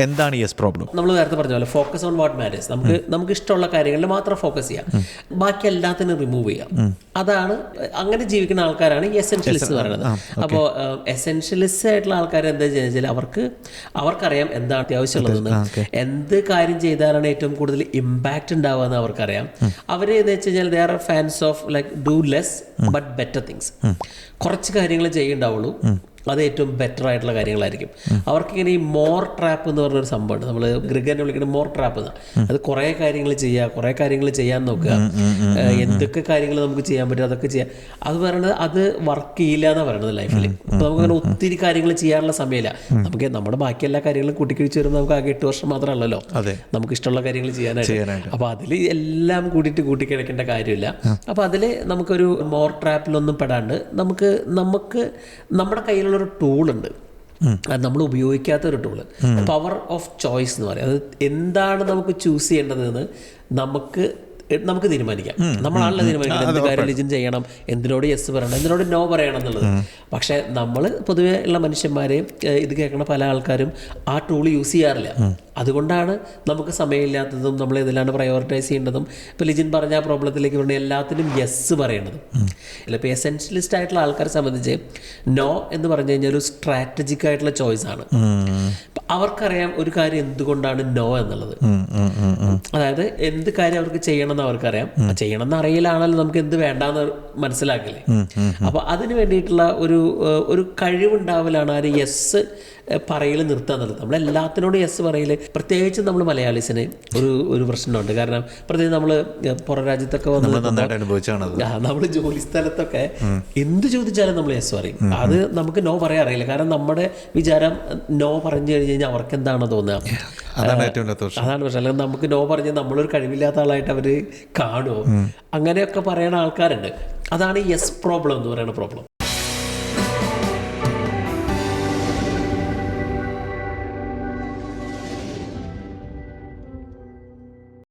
എന്താണ് yes problem? നമ്മൾ നേരത്തെ പറഞ്ഞ പോലെ ഫോക്കസ് ഓൺ വാട്ട് മാറ്റേഴ്സ്. നമുക്ക് ഇഷ്ടമുള്ള കാര്യങ്ങളിൽ മാത്രം ഫോക്കസ് ചെയ്യാം, ബാക്കി എല്ലാത്തിനും റിമൂവ് ചെയ്യാം. അതാണ് അങ്ങനെ ജീവിക്കുന്ന ആൾക്കാരാണ് ഈ എസെൻഷ്യലിസ്റ്റ് എന്ന് പറയുന്നത്. അപ്പോൾ എസെൻഷ്യലിസ്റ്റ് ആയിട്ടുള്ള ആൾക്കാർ എന്താ ചെയ്യുക, അവർക്കറിയാം എന്താണ് അത്യാവശ്യമുള്ളതെന്ന്, എന്ത് കാര്യം ചെയ്താലാണ് ഏറ്റവും കൂടുതൽ ഇമ്പാക്റ്റ് ഉണ്ടാവുക എന്ന് അവർക്കറിയാം. അവർ എന്ന് വെച്ച് കഴിഞ്ഞാൽ they are fans of like do less but better things. കുറച്ച് കാര്യങ്ങൾ ചെയ്യുന്നുണ്ടാവുള്ളൂ, അത് ഏറ്റവും ബെറ്റർ ആയിട്ടുള്ള കാര്യങ്ങളായിരിക്കും. അവർക്കിങ്ങനെ ഈ മോർ ട്രാപ്പ് എന്ന് പറഞ്ഞൊരു സംഭവമുണ്ട്. നമ്മൾ ഗ്രിഗനെ വിളിക്കുന്നത് മോർ ട്രാപ്പ് എന്ന്. അത് കുറേ കാര്യങ്ങൾ ചെയ്യുക, കുറേ കാര്യങ്ങൾ ചെയ്യാൻ നോക്കുക, എന്തൊക്കെ കാര്യങ്ങൾ നമുക്ക് ചെയ്യാൻ പറ്റും അതൊക്കെ ചെയ്യാം. അത് പറയണത് അത് വർക്ക് ചെയ്യില്ല എന്നാണ് പറയണത് ലൈഫിൽ. അപ്പോൾ നമുക്കങ്ങനെ ഒത്തിരി കാര്യങ്ങൾ ചെയ്യാനുള്ള സമയമില്ല. നമുക്ക് നമ്മുടെ ബാക്കി എല്ലാ കാര്യങ്ങളും കൂട്ടിക്കിഴിച്ച് വരുമ്പോൾ നമുക്ക് ആകെ 8 വർഷം മാത്രമല്ലല്ലോ നമുക്ക് ഇഷ്ടമുള്ള കാര്യങ്ങൾ ചെയ്യാനായിട്ട്. അപ്പോൾ അതിൽ എല്ലാം കൂട്ടിക്കിഴക്കേണ്ട കാര്യമില്ല. അപ്പോൾ അതിൽ നമുക്കൊരു മോർ ട്രാപ്പിലൊന്നും പെടാണ്ട് നമുക്ക് നമ്മുടെ കയ്യിലുള്ള ഒരു ടൂളുണ്ട്, അത് നമ്മൾ ഉപയോഗിക്കാത്തൊരു ടൂള്, പവർ ഓഫ് ചോയ്സ് എന്ന് പറയും. അത് എന്താണ് നമുക്ക് ചൂസ് ചെയ്യേണ്ടതെന്ന് നമുക്ക് തീരുമാനിക്കാം. നമ്മളാണല്ലോ തീരുമാനിക്കുന്നത് എന്ത് കാര്യം റിലിജൻ ചെയ്യണം, എന്തിനോട് യെസ് പറയണം, എന്തിനോട് നോ പറയണം എന്നുള്ളത്. പക്ഷേ നമ്മൾ പൊതുവെ ഉള്ള മനുഷ്യന്മാർ, ഇത് കേൾക്കുന്ന പല ആൾക്കാരും ആ ടൂൾ യൂസ് ചെയ്യാറില്ല. അതുകൊണ്ടാണ് നമുക്ക് സമയമില്ലാത്തതും നമ്മൾ ഇതിലാണ് പ്രയോറിറ്റൈസ് ചെയ്യേണ്ടതും. ഇപ്പോൾ ലിജിൻ പറഞ്ഞ ആ പ്രോബ്ലത്തിലേക്ക് പറഞ്ഞാൽ എല്ലാത്തിനും യെസ് പറയേണ്ടതും. ഇപ്പോൾ എസെൻഷ്യലിസ്റ്റ് ആയിട്ടുള്ള ആൾക്കാരെ സംബന്ധിച്ച് നോ എന്ന് പറഞ്ഞു കഴിഞ്ഞാൽ ഒരു സ്ട്രാറ്റജിക് ആയിട്ടുള്ള ചോയ്സ് ആണ്. അവർക്കറിയാം ഒരു കാര്യം എന്തുകൊണ്ടാണ് നോ എന്നുള്ളത്. അതായത് എന്ത് കാര്യം അവർക്ക് ചെയ്യണമെന്ന് അവർക്കറിയാം. ചെയ്യണമെന്ന് അറിയില്ലാണല്ലോ നമുക്ക് എന്ത് വേണ്ടാന്ന് മനസ്സിലാക്കില്ലേ. അപ്പോൾ അതിന് വേണ്ടിയിട്ടുള്ള ഒരു കഴിവുണ്ടാവലാണ് ആ യെസ് പറയൽ നിർത്താൻ. നമ്മളെല്ലാത്തിനോടും യെസ് പറയൽ, പ്രത്യേകിച്ച് നമ്മൾ മലയാളീസിന് ഒരു പ്രശ്നമുണ്ട്. കാരണം പ്രത്യേകിച്ച് നമ്മൾ പുറം രാജ്യത്തൊക്കെ നമ്മൾ ജോലി സ്ഥലത്തൊക്കെ എന്ത് ചോദിച്ചാലും നമ്മൾ യെസ് പറയും. അത് നമുക്ക് നോ പറയാൻ അറിയില്ല. കാരണം നമ്മുടെ വിചാരം നോ പറഞ്ഞു കഴിഞ്ഞ് കഴിഞ്ഞാൽ അവർക്ക് എന്താണ് തോന്നുക, അതാണ് പ്രശ്നം. അല്ലെങ്കിൽ നമുക്ക് നോ പറഞ്ഞ് നമ്മളൊരു കഴിവില്ലാത്ത ആളായിട്ട് അവർ കാണുമോ, അങ്ങനെയൊക്കെ പറയുന്ന ആൾക്കാരുണ്ട്. അതാണ് യെസ് പ്രോബ്ലം എന്ന് പറയുന്ന പ്രോബ്ലം.